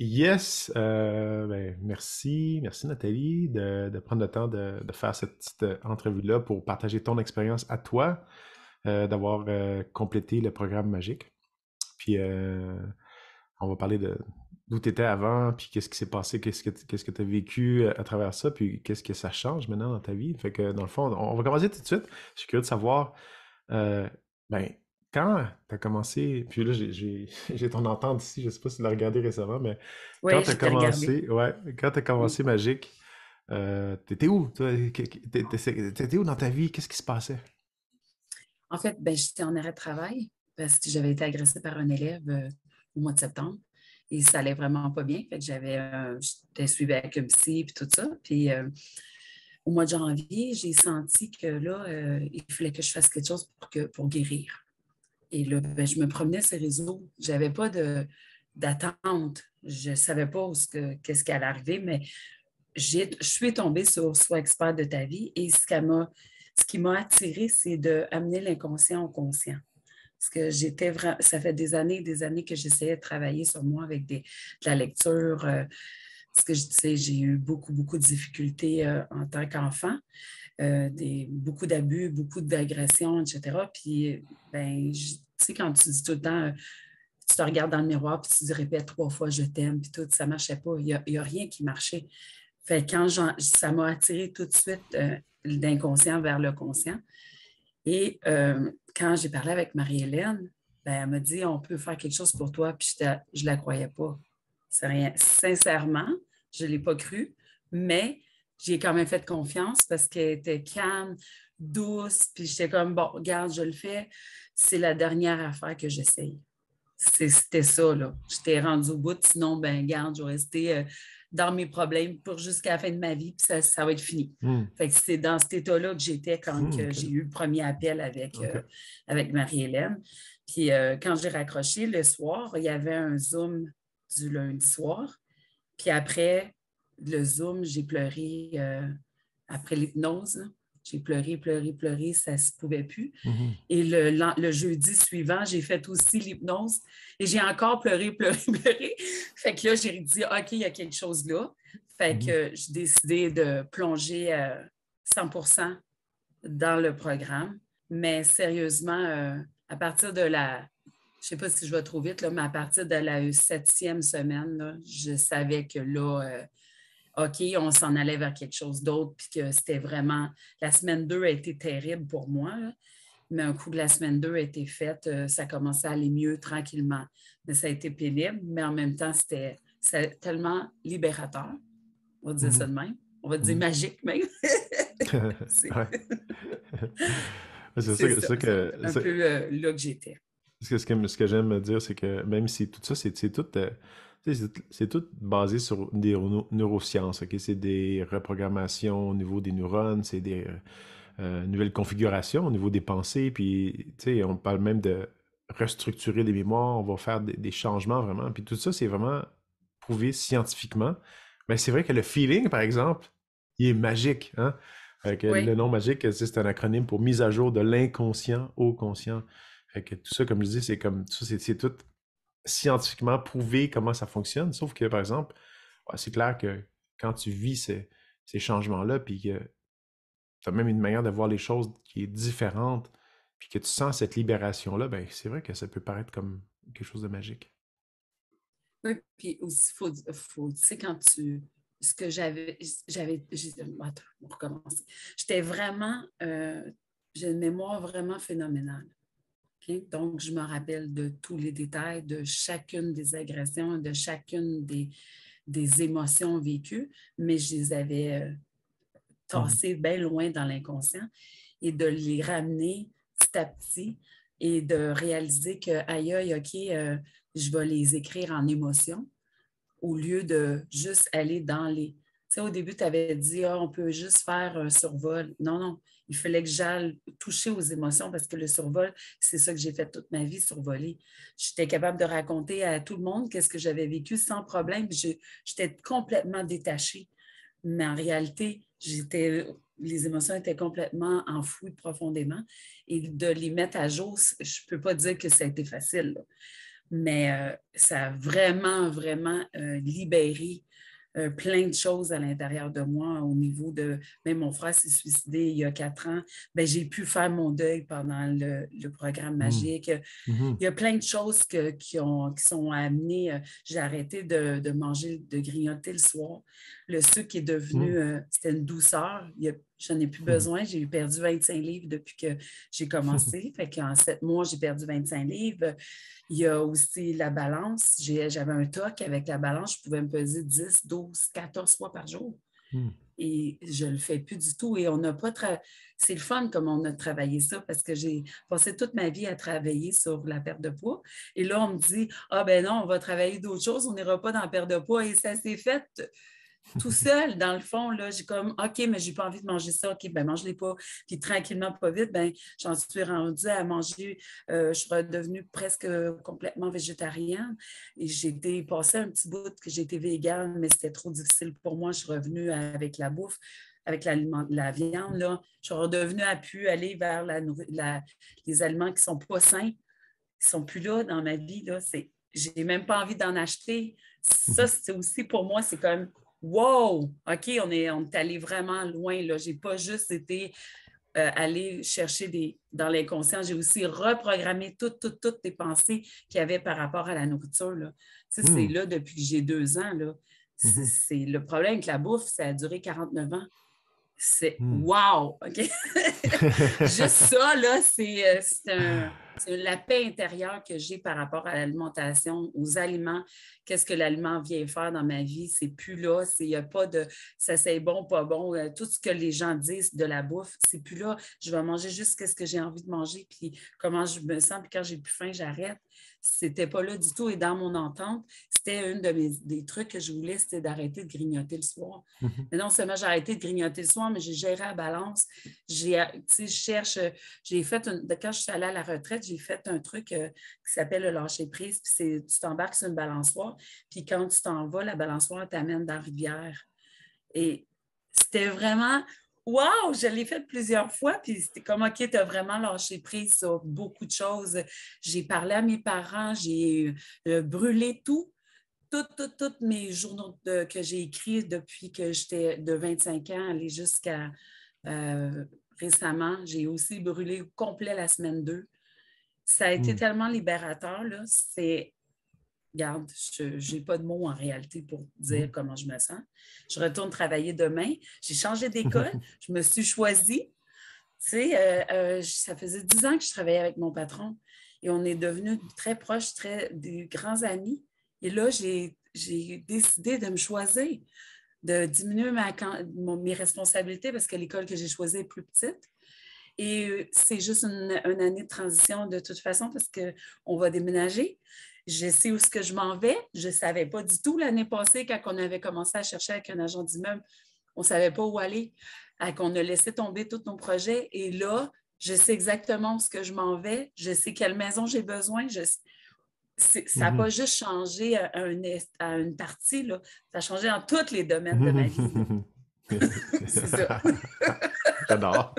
Yes, merci Nathalie de prendre le temps de faire cette petite entrevue-là pour partager ton expérience à toi, d'avoir complété le programme magique. Puis on va parler de d'où tu étais avant, puis qu'est-ce qui s'est passé, qu'est-ce que tu as vécu à travers ça, puis qu'est-ce que ça change maintenant dans ta vie. Fait que dans le fond, on va commencer tout de suite. Je suis curieux de savoir, euh, ben, quand tu as commencé, puis là j'ai ton entente ici, je sais pas si tu l'as regardé récemment, mais quand Oui, tu as j'ai regardé. commencé, ouais, quand tu as Mm. commencé Magique, t'étais où? Toi? T'étais où dans ta vie? Qu'est-ce qui se passait? En fait, ben, j'étais en arrêt de travail parce que j'avais été agressée par un élève au mois de septembre et ça allait vraiment pas bien. Fait que j'étais suivie avec un psy et tout ça. Puis au mois de janvier, j'ai senti que là, il fallait que je fasse quelque chose pour guérir. Et là, ben, je me promenais sur les réseaux. J'avais pas d'attente. Je savais pas qu'est-ce qui allait arriver, mais je suis tombée sur Sois expert de ta vie et ce qui m'a attirée, c'est d'amener l'inconscient au conscient. Parce que ça fait des années que j'essayais de travailler sur moi avec de la lecture. Parce que je disais, j'ai eu beaucoup de difficultés en tant qu'enfant, beaucoup d'abus, beaucoup d'agressions, etc. Puis, ben, tu sais, quand tu dis tout le temps, tu te regardes dans le miroir, puis tu te répètes 3 fois je t'aime, puis tout, ça ne marchait pas. Il y a rien qui marchait. Fait que ça m'a attiré tout de suite l'inconscient vers le conscient. Et quand j'ai parlé avec Marie-Hélène, ben, elle m'a dit on peut faire quelque chose pour toi. Puis je ne la croyais pas. C'est rien. Sincèrement, je ne l'ai pas cru, mais j'ai quand même fait confiance parce qu'elle était calme, douce. Puis j'étais comme bon, regarde, je le fais. C'est la dernière affaire que j'essaye. C'était ça, là. J'étais rendue au bout. Sinon, ben, garde, je vais rester dans mes problèmes pour jusqu'à la fin de ma vie, puis ça va être fini. Hmm. Fait que c'est dans cet état-là que j'étais quand Hmm, que ok, j'ai eu le premier appel ok. avec Marie-Hélène. Puis quand j'ai raccroché le soir, il y avait un Zoom du lundi soir. Puis après le Zoom, j'ai pleuré après l'hypnose. J'ai pleuré, ça ne se pouvait plus. Mhm, Et le jeudi suivant, j'ai fait aussi l'hypnose et j'ai encore pleuré. Fait que là, j'ai dit, OK, il y a quelque chose là. Fait mhm. que j'ai décidé de plonger 100% dans le programme. Mais sérieusement, à partir de je ne sais pas si je vais trop vite, là, mais à partir de la septième semaine, là, je savais que là, OK, on s'en allait vers quelque chose d'autre, puis que c'était vraiment. La semaine 2 a été terrible pour moi, là, mais un coup de la semaine 2 a été faite, ça commençait à aller mieux tranquillement. Mais ça a été pénible, mais en même temps, c'était tellement libérateur, on va dire ça Mhm, de même. On va dire mhm. magique même. c'est Ouais. C'est ça, c'est c'est ça. ça C'est que, un peu là que j'étais. ce que j'aime me dire, c'est que même si tout ça, c'est tout, tu sais, c'est tout basé sur des neurosciences, ok? C'est des reprogrammations au niveau des neurones, c'est des nouvelles configurations au niveau des pensées, puis, tu sais, on parle même de restructurer les mémoires, on va faire des changements vraiment, puis tout ça, c'est vraiment prouvé scientifiquement. Mais c'est vrai que le feeling, par exemple, il est magique, hein? Fait que le Oui, nom magique, c'est un acronyme pour mise à jour de l'inconscient au conscient. Fait que tout ça, comme je dis, c'est comme tout ça, c'est tout scientifiquement prouvé comment ça fonctionne. Sauf que, par exemple, ouais, c'est clair que quand tu vis ces changements-là, puis que tu as même une manière de voir les choses qui est différente, puis que tu sens cette libération-là, ben c'est vrai que ça peut paraître comme quelque chose de magique. oui. Puis aussi, tu sais, quand tu. Ce que attends, on recommence. J'étais vraiment. J'ai une mémoire vraiment phénoménale. OK? Donc, je me rappelle de tous les détails de chacune des agressions, de chacune des émotions vécues, mais je les avais Mhm. tassées bien loin dans l'inconscient et de les ramener petit à petit et de réaliser que, aïe, aïe, OK, je vais les écrire en émotion au lieu de juste aller dans les. Tu sais, au début, tu avais dit, ah, on peut juste faire un survol. Non, non, il fallait que j'aille toucher aux émotions parce que le survol, c'est ça que j'ai fait toute ma vie, survoler. J'étais capable de raconter à tout le monde qu'est-ce que j'avais vécu sans problème. J'étais complètement détachée. Mais en réalité, les émotions étaient complètement enfouies profondément. Et de les mettre à jour, je ne peux pas dire que ça a été facile, là. Mais ça a vraiment, vraiment libéré plein de choses à l'intérieur de moi au niveau de... Même mon frère s'est suicidé il y a 4 ans. Bien, j'ai pu faire mon deuil pendant le programme Mm. magique. Mhm. Il y a plein de choses qui sont amenées. J'ai arrêté de manger, de grignoter le soir. Le sucre est devenu, Mm. c'était une douceur. J'en ai plus Mhm. besoin. J'ai perdu 25 livres depuis que j'ai commencé. Fait qu'en 7 mois, j'ai perdu 25 livres. Il y a aussi la balance. J'avais un toc avec la balance. Je pouvais me peser 10, 12, 14 fois par jour. Mm. Et je ne le fais plus du tout. Et on n'a pas c'est le fun comme on a travaillé ça parce que j'ai passé toute ma vie à travailler sur la perte de poids. Et là, on me dit, ah ben non, on va travailler d'autres choses, on n'ira pas dans la perte de poids. Et ça s'est fait tout seul, dans le fond. Là, j'ai comme, OK, mais j'ai pas envie de manger ça. OK, ben mange-les pas. Puis tranquillement, pas vite, ben j'en suis rendue à manger. Je suis redevenue presque complètement végétarienne. Et j'ai été passé un petit bout que j'étais végane, mais c'était trop difficile pour moi. Je suis revenue avec la bouffe, avec la viande. Là. Je suis redevenue à pu aller vers les aliments qui sont pas sains, qui sont plus là dans ma vie. Là. J'ai même pas envie d'en acheter. Ça, Mhm. c'est aussi pour moi, c'est comme wow! OK, on est allé vraiment loin. Là. J'ai pas juste été aller chercher dans l'inconscient, j'ai aussi reprogrammé toutes les pensées qu'il y avait par rapport à la nourriture. Là. Tu sais, c'est Mm. là depuis que j'ai 2 ans. Là. Mhm. C'est le problème avec la bouffe, ça a duré 49 ans. C'est Mm. wow! OK? Juste ça, là, c'est la paix intérieure que j'ai par rapport à l'alimentation, aux aliments. Qu'est-ce que l'aliment vient faire dans ma vie? C'est plus là. Il n'y a pas de ça, c'est bon, pas bon. Tout ce que les gens disent de la bouffe, c'est plus là. Je vais manger juste ce que j'ai envie de manger, puis comment je me sens, puis quand j'ai plus faim, j'arrête. C'était pas là du tout. Et dans mon entente, c'était des trucs que je voulais, c'était d'arrêter de grignoter le soir. Mhm. Mais non seulement j'ai arrêté de grignoter le soir, mais j'ai géré la balance. Je cherche, quand je suis allée à la retraite, j'ai fait un truc qui s'appelle le lâcher-prise. Puis tu t'embarques sur une balançoire, puis quand tu t'en vas, la balançoire t'amène dans la rivière. Et c'était vraiment, wow, je l'ai fait plusieurs fois, puis c'était comme, OK, tu as vraiment lâché prise sur beaucoup de choses. J'ai parlé à mes parents, j'ai brûlé toutes mes journaux que j'ai écrits depuis que j'étais de 25 ans, aller jusqu'à euh, récemment. J'ai aussi brûlé au complet la semaine 2. Ça a été Mm. tellement libérateur, là. Regarde, je n'ai pas de mots en réalité pour dire Mm. comment je me sens. Je retourne travailler demain. J'ai changé d'école. Je me suis choisie. Tu sais, ça faisait 10 ans que je travaillais avec mon patron et on est devenus très proches, des grands amis. Et là, j'ai décidé de me choisir, de diminuer mes responsabilités parce que l'école que j'ai choisie est plus petite. Et c'est juste une année de transition de toute façon parce qu'on va déménager. Je sais où est-ce que je m'en vais. Je ne savais pas du tout l'année passée quand on avait commencé à chercher avec un agent d'immeuble. On ne savait pas où aller. On a laissé tomber tous nos projets. Et là, je sais exactement où ce que je m'en vais. Je sais quelle maison j'ai besoin. Ça n'a pas Mhm. juste changé à une partie, là. Ça a changé dans tous les domaines de ma vie. Là. Mhm. C'est ça. J'adore.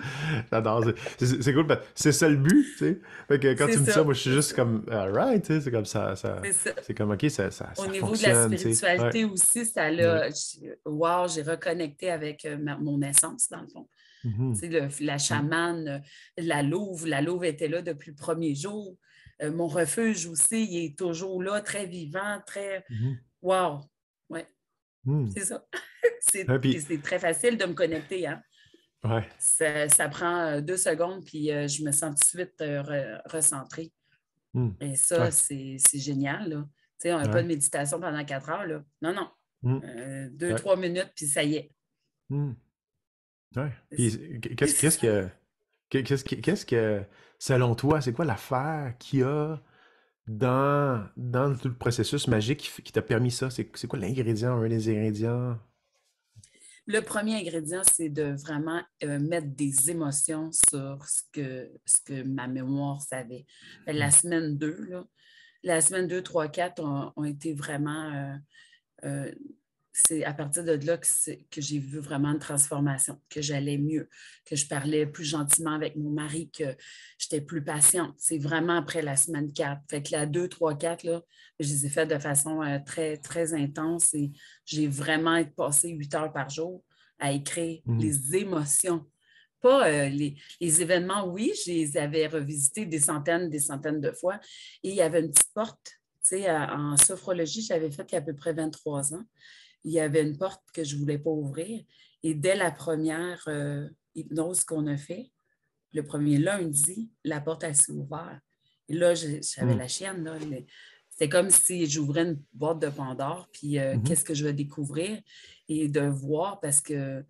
J'adore. C'est cool. C'est ça le but, tu sais. Fait que quand C'est tu me dis ça, ça. moi, je suis C'est juste ça. comme, alright, tu sais, c'est comme ça, C'est ça. c'est comme, ok, Au ça niveau de la fonctionne, tu sais. Ouais. spiritualité aussi, Ouais. wow, j'ai reconnecté avec mon essence, dans le fond. Mhm. Tu sais, la Mm. chamane, la louve était là depuis le premier jour. Mon refuge aussi, il est toujours là, très vivant, très. Mhm. Wow! Ouais, Mm. c'est ça. Ouais, Puis puis, c'est très facile de me connecter, hein. ouais. Ça prend 2 secondes, puis je me sens tout de suite recentrée. Mm. Et ça, Ouais. c'est génial, là. Tu sais, on n'a pas de Ouais. méditation pendant 4 heures, là. Non, non. Mm. Deux, Ouais. 3 minutes, puis ça y est. Mm. Ouais. C'est ça. Puis, qu'est-ce que, selon toi, c'est quoi l'affaire qu'il y a dans tout le processus magique qui t'a permis ça? C'est quoi l'ingrédient, un des ingrédients? Le premier ingrédient, c'est de vraiment mettre des émotions sur ce que ma mémoire savait. La Mm. semaine 2, là, la semaine 2, 3, 4 ont été vraiment c'est à partir de là que j'ai vu vraiment une transformation, que j'allais mieux, que je parlais plus gentiment avec mon mari, que j'étais plus patiente. C'est vraiment après la semaine 4. Fait que la 2, 3, 4, là, je les ai faites de façon très, très intense et j'ai vraiment passé 8 heures par jour à écrire Mhm. les émotions. Pas les événements, oui, je les avais revisités des centaines de fois. Et il y avait une petite porte, tu sais, en sophrologie, j'avais fait il y a à peu près 23 ans. Il y avait une porte que je ne voulais pas ouvrir. Et dès la première hypnose qu'on a fait, le premier lundi, la porte elle s'est ouverte. Et là, j'avais Mhm. la chienne. Là, c'était comme si j'ouvrais une boîte de Pandore, puis Mhm. qu'est-ce que je vais découvrir et de voir parce que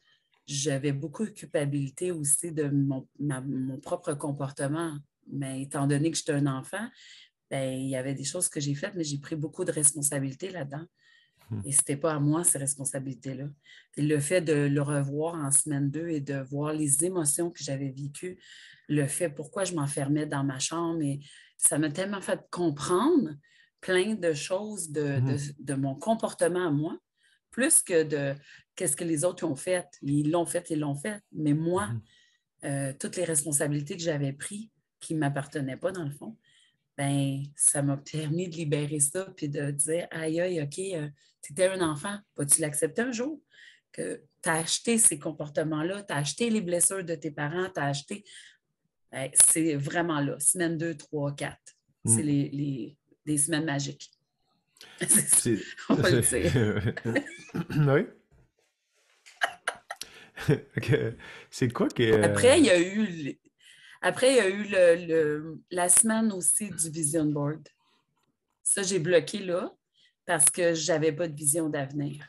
j'avais beaucoup de culpabilité aussi de mon propre comportement. Mais étant donné que j'étais un enfant, ben, il y avait des choses que j'ai faites, mais j'ai pris beaucoup de responsabilités là-dedans. Mhm. Et ce n'était pas à moi, ces responsabilités-là. Et le fait de le revoir en semaine 2 et de voir les émotions que j'avais vécues, le fait pourquoi je m'enfermais dans ma chambre, et ça m'a tellement fait comprendre plein de choses Mhm. de mon comportement à moi, plus que de qu'est-ce que les autres ont fait. Ils l'ont fait, ils l'ont fait. Mais moi, Mhm. toutes les responsabilités que j'avais prises, qui ne m'appartenaient pas dans le fond, ben, ça m'a permis de libérer ça puis de dire aïe, aïe, OK, tu étais un enfant, vas-tu l'accepter un jour? Que tu as acheté ces comportements-là, tu as acheté les blessures de tes parents, tu as acheté. Ben, c'est vraiment là, semaine 2, 3, 4. C'est Mhm. des semaines magiques. C'est... On va le dire. Oui? Ok. C'est quoi que... Après, il y a eu, après, il y a eu la semaine aussi du Vision Board. Ça, j'ai bloqué là parce que je n'avais pas de vision d'avenir.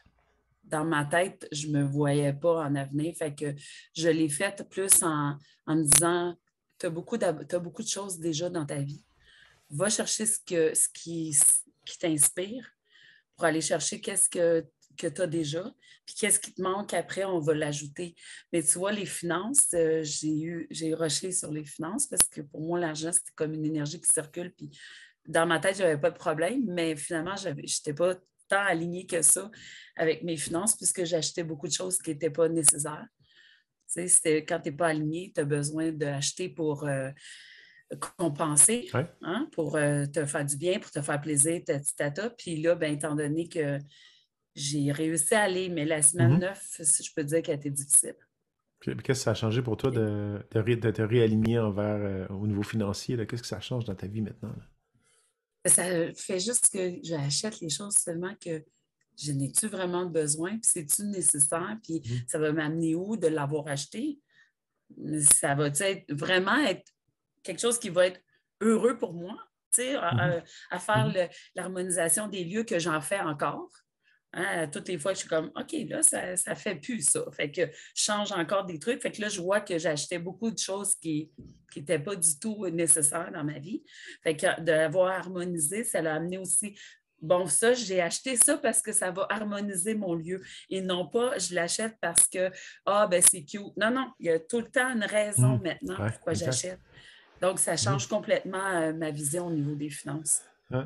Dans ma tête, je ne me voyais pas en avenir. Fait que je l'ai faite plus en me disant, tu as beaucoup de choses déjà dans ta vie. Va chercher ce qui t'inspire pour aller chercher qu'est-ce que tu as déjà, puis qu'est-ce qui te manque après, on va l'ajouter. Mais tu vois, les finances, j'ai rushé sur les finances parce que pour moi, l'argent, c'était comme une énergie qui circule, puis dans ma tête, je n'avais pas de problème, mais finalement, je n'étais pas tant alignée que ça avec mes finances puisque j'achetais beaucoup de choses qui n'étaient pas nécessaires. Tu sais, quand tu n'es pas aligné, tu as besoin d'acheter pour compenser, Ouais. hein, pour te faire du bien, pour te faire plaisir, tata. Puis là, ben, étant donné que j'ai réussi à aller, mais la semaine Mhm. 9, si je peux dire qu'elle a été difficile. Puis qu'est-ce que ça a changé pour toi de te réaligner envers au niveau financier, là? Qu'est-ce que ça change dans ta vie maintenant, là? Ça fait juste que j'achète les choses seulement que je n'ai-tu vraiment besoin, puis c'est-tu nécessaire, puis Mhm. ça va m'amener où de l'avoir acheté? Ça va être vraiment être quelque chose qui va être heureux pour moi, tu sais, Mhm. à faire Mhm. l'harmonisation des lieux que j'en fais encore. Hein, toutes les fois, je suis comme, OK, là, ça ne fait plus ça. Fait que je change encore des trucs. Fait que là, je vois que j'achetais beaucoup de choses qui n'étaient pas du tout nécessaires dans ma vie. Fait que d'avoir harmonisé, ça l'a amené aussi. Bon, ça, j'ai acheté ça parce que ça va harmoniser mon lieu et non pas je l'achète parce que, ah, ben c'est cute. Non, non, il y a tout le temps une raison Mhm. maintenant Ouais, pourquoi exact. j'achète. Donc, ça Mhm. change complètement ma vision au niveau des finances. Ouais,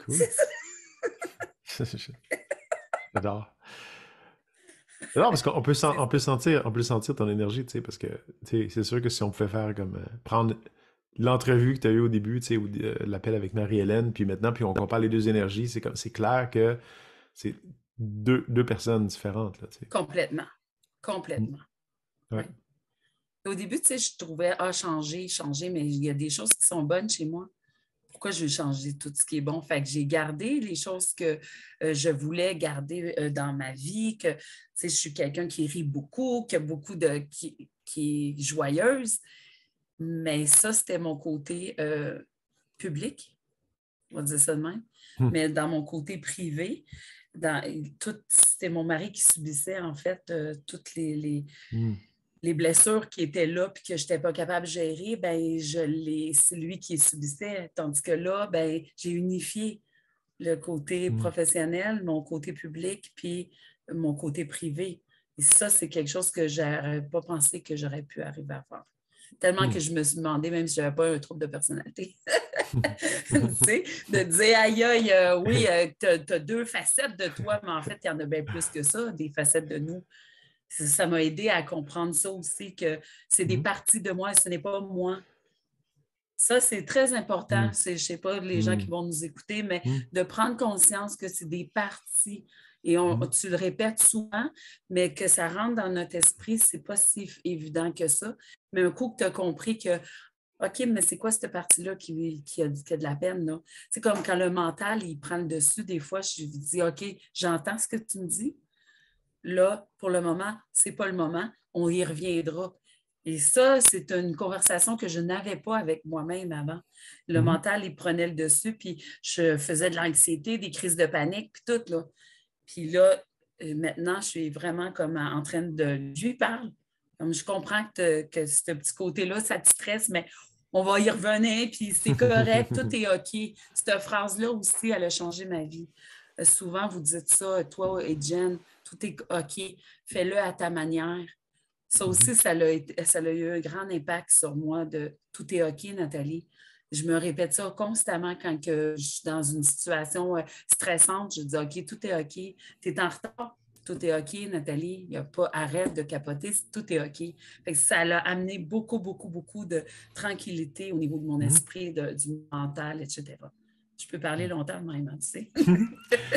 cool. C'est ça. J'adore. Non, parce qu'on peut, on peut sentir ton énergie, tu sais, parce que tu sais, c'est sûr que si on pouvait faire comme prendre l'entrevue que tu as eue au début, tu sais, ou l'appel avec Marie-Hélène, puis maintenant, puis on compare les deux énergies, c'est clair que c'est deux personnes différentes, là, tu sais. Complètement. Mm. Complètement. Ouais. Oui. Au début, tu sais, je trouvais, changer, mais il y a des choses qui sont bonnes chez moi. Pourquoi je vais changer tout ce qui est bon? Fait que j'ai gardé les choses que je voulais garder dans ma vie, que, tu sais, je suis quelqu'un qui rit beaucoup, qui a beaucoup qui est joyeuse, mais ça, c'était mon côté public, on va dire ça de même. Mm. Mais dans mon côté privé, c'était mon mari qui subissait en fait toutes Mm. les blessures qui étaient là puis que je n'étais pas capable de gérer, ben, c'est lui qui les subissait. Tandis que là, ben, j'ai unifié le côté Mm. professionnel, mon côté public, puis mon côté privé. Et ça, c'est quelque chose que je n'aurais pas pensé que j'aurais pu arriver à faire. Tellement que Mm. je me suis demandé, même si je n'avais pas un trouble de personnalité. Tu sais, de dire, aïe, aïe, oui, tu as deux facettes de toi, mais en fait, il y en a bien plus que ça, des facettes de nous. Ça m'a aidé à comprendre ça aussi, que c'est des Mhm. parties de moi, ce n'est pas moi. Ça, c'est très important. Mhm. Je ne sais pas les gens qui Mhm. vont nous écouter, mais Mhm. de prendre conscience que c'est des parties. Et Mhm. tu le répètes souvent, mais que ça rentre dans notre esprit, ce n'est pas si évident que ça. Mais un coup que tu as compris que, OK, mais c'est quoi cette partie-là qui a de la peine, là? C'est comme quand le mental, il prend le dessus, des fois, je lui dis, OK, j'entends ce que tu me dis. Là, pour le moment, ce n'est pas le moment. On y reviendra. Et ça, c'est une conversation que je n'avais pas avec moi-même avant. Le Mhm. mental, il prenait le dessus, puis je faisais de l'anxiété, des crises de panique, puis tout, là. Puis là, maintenant, je suis vraiment comme en train de... Je lui parle. Comme je comprends que ce petit côté-là, ça te stresse, mais on va y revenir, puis c'est correct, tout est OK. Cette phrase-là aussi, elle a changé ma vie. Souvent, vous dites ça, toi et Jen, tout est OK, fais-le à ta manière. Ça Mhm. aussi, ça a eu un grand impact sur moi de tout est OK, Nathalie. Je me répète ça constamment quand je suis dans une situation stressante. Je dis OK, tout est OK. Tu es en retard. Tout est OK, Nathalie. Il n'y a pas arrête de capoter. Tout est OK. Fait que ça a amené beaucoup, beaucoup, beaucoup de tranquillité au niveau de mon Mhm. esprit, du mental, etc. Je peux parler longtemps même, hein, tu sais.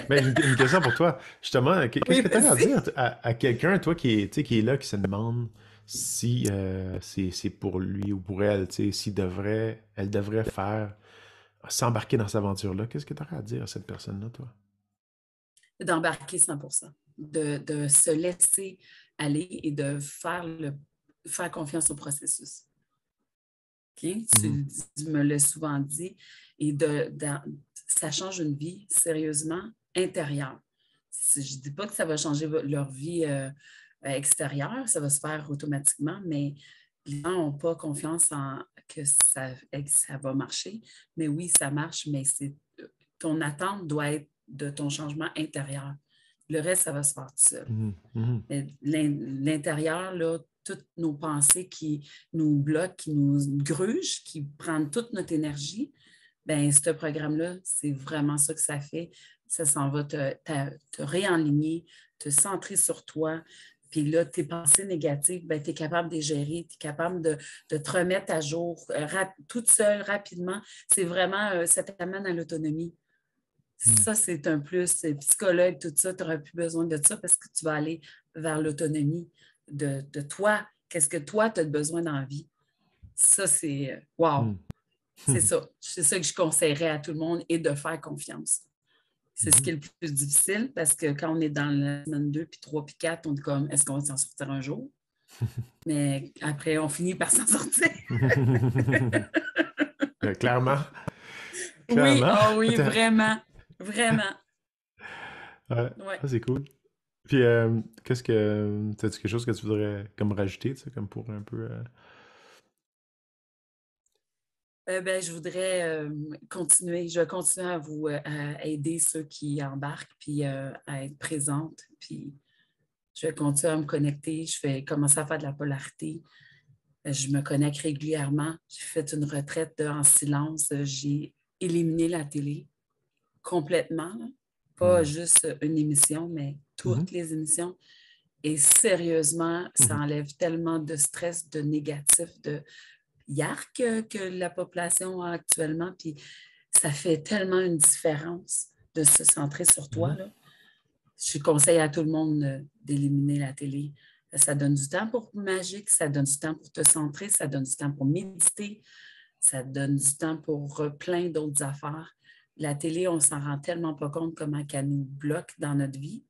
Ben, j'ai une question pour toi. Justement, qu'est-ce Oui, que tu as à vas-y. dire à quelqu'un, toi, tu sais, qui est là, qui se demande si c'est pour lui ou pour elle, tu sais, elle devrait s'embarquer dans cette aventure-là. Qu'est-ce que tu aurais à dire à cette personne-là, toi? D'embarquer 100%, de se laisser aller et de faire confiance au processus. Okay? Mhm. Tu me l'as souvent dit. Et ça change une vie, sérieusement, intérieure. Je ne dis pas que ça va changer leur vie extérieure, ça va se faire automatiquement, mais les gens n'ont pas confiance que ça va marcher. Mais oui, ça marche, mais ton attente doit être de ton changement intérieur. Le reste, ça va se faire tout seul. Mhm. Mhm. Mais l'intérieur, là, toutes nos pensées qui nous bloquent, qui nous grugent, qui prennent toute notre énergie, bien, ce programme-là, c'est vraiment ça que ça fait. Ça s'en va te réaligner, te centrer sur toi. Puis là, tes pensées négatives, tu es capable de les gérer, tu es capable de te remettre à jour toute seule, rapidement. C'est vraiment, ça t'amène à l'autonomie. Mhm. Ça, c'est un plus. Psychologue, tout ça, tu n'auras plus besoin de ça parce que tu vas aller vers l'autonomie de toi. Qu'est-ce que toi, tu as besoin dans la vie? Ça, c'est wow. Mhm. C'est ça. C'est ça que je conseillerais à tout le monde et de faire confiance. C'est ce qui Mhm. est le plus difficile parce que quand on est dans la semaine 2, puis 3, puis 4, on est comme, est-ce qu'on va s'en sortir un jour? Mais après, on finit par s'en sortir. Clairement, Oui, clairement. oh oui, Attends. vraiment. Vraiment. Ouais, Ouais. ça, c'est cool. Puis, t'as-tu quelque chose que tu voudrais comme rajouter, tu sais, comme pour un peu... Ben, je voudrais continuer. Je vais continuer à vous à aider ceux qui embarquent, puis à être présente. Puis je vais continuer à me connecter. Je vais commencer à faire de la polarité. Je me connecte régulièrement. J'ai fait une retraite en silence. J'ai éliminé la télé complètement, là. Pas Hmm. juste une émission, mais Mhm. toutes les émissions. Et sérieusement, ça Mhm. enlève tellement de stress, de négatif, de yark que la population a actuellement. Puis ça fait tellement une différence de se centrer sur toi, Mhm. là. Je conseille à tout le monde d'éliminer la télé. Ça donne du temps pour magique, ça donne du temps pour te centrer, ça donne du temps pour méditer, ça donne du temps pour plein d'autres affaires. La télé, on ne s'en rend tellement pas compte comment elle nous bloque dans notre vie.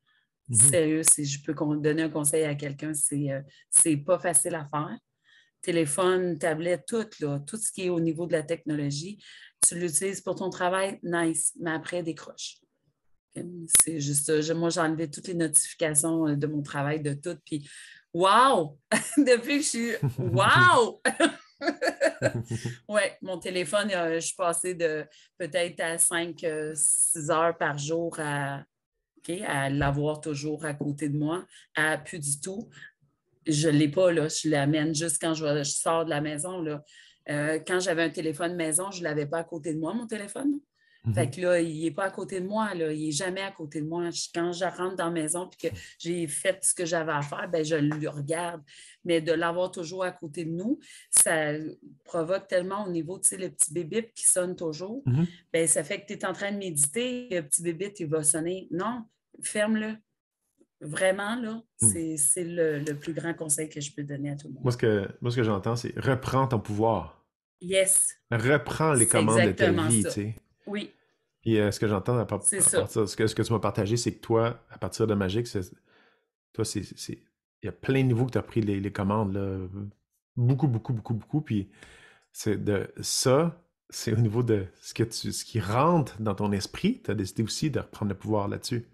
Mhm. Sérieux, si je peux donner un conseil à quelqu'un, c'est pas facile à faire. Téléphone, tablette, tout, là, tout ce qui est au niveau de la technologie, tu l'utilises pour ton travail, nice, mais après, décroche. C'est juste ça. Moi, j'ai enlevé toutes les notifications de mon travail, de tout. Puis, wow! Depuis que je suis. Wow! Oui, mon téléphone, je suis passée de peut-être à 5-6 heures par jour à l'avoir toujours à côté de moi, à plus du tout. Je ne l'ai pas, là. Je l'amène juste quand je sors de la maison, là. Quand j'avais un téléphone maison, je ne l'avais pas à côté de moi, mon téléphone. Fait que là, il n'est pas à côté de moi, là. Il n'est jamais à côté de moi. Quand je rentre dans la maison et que j'ai fait ce que j'avais à faire, ben, je le regarde. Mais de l'avoir toujours à côté de nous, ça provoque tellement au niveau, tu sais, le petit bébé qui sonne toujours, ben, ça fait que tu es en train de méditer, le petit bébé, il va sonner. Non, ferme-le. Vraiment, là, c'est le plus grand conseil que je peux donner à tout le monde. Moi, ce que j'entends, c'est reprends ton pouvoir. Yes. Reprends les C'est commandes de ta exactement vie, ça. tu sais. Oui. Puis ce que j'entends à C'est ça. partir de ce que tu m'as partagé, c'est que toi, à partir de Magique, toi, il y a plein de niveaux que tu as pris les commandes, là. Beaucoup, beaucoup, beaucoup, beaucoup. Puis c'est au niveau de ce qui rentre dans ton esprit. Tu as décidé aussi de reprendre le pouvoir là-dessus.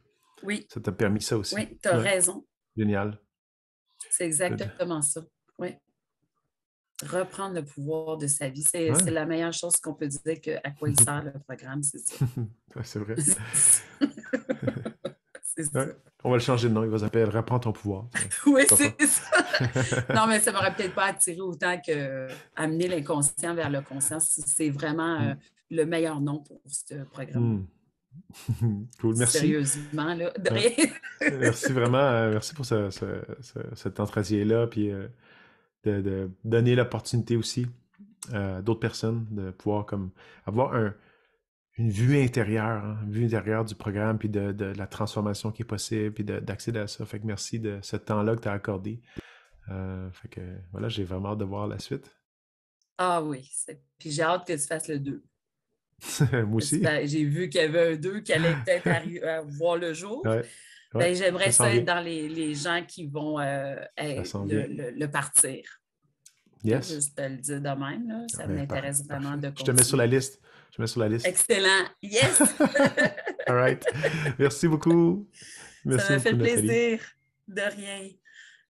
Oui. Ça t'a permis ça aussi. Oui, tu as raison. Génial. C'est exactement ça. Oui. Reprendre le pouvoir de sa vie. C'est la meilleure chose qu'on peut dire à quoi il sert le programme, c'est ça. C'est vrai. C'est ça. On va le changer de nom. Il va s'appeler Reprends ton pouvoir. Oui, c'est ça. Non, mais ça ne m'aurait peut-être pas attiré autant qu'amener l'inconscient vers le conscient. C'est vraiment le meilleur nom pour ce programme. Cool, merci. Sérieusement, là. De rien. Merci vraiment. Merci pour cet entretien-là. Puis de donner l'opportunité aussi à d'autres personnes de pouvoir comme avoir une vue intérieure, une vue intérieure du programme, puis de la transformation qui est possible, puis d'accéder à ça. Fait que merci de ce temps-là que tu as accordé. Fait que voilà, j'ai vraiment hâte de voir la suite. Ah oui. Puis j'ai hâte que tu fasses le 2. Moi aussi. J'ai vu qu'il y avait un 2 qui allait peut-être voir le jour. Ben, j'aimerais ça être dans les gens qui vont le partir. Yes. Juste te le dire de même, là. Ça m'intéresse vraiment de continuer. Je te mets sur la liste. Excellent. Yes! All right. Merci beaucoup. Merci ça m'a fait plaisir. De rien.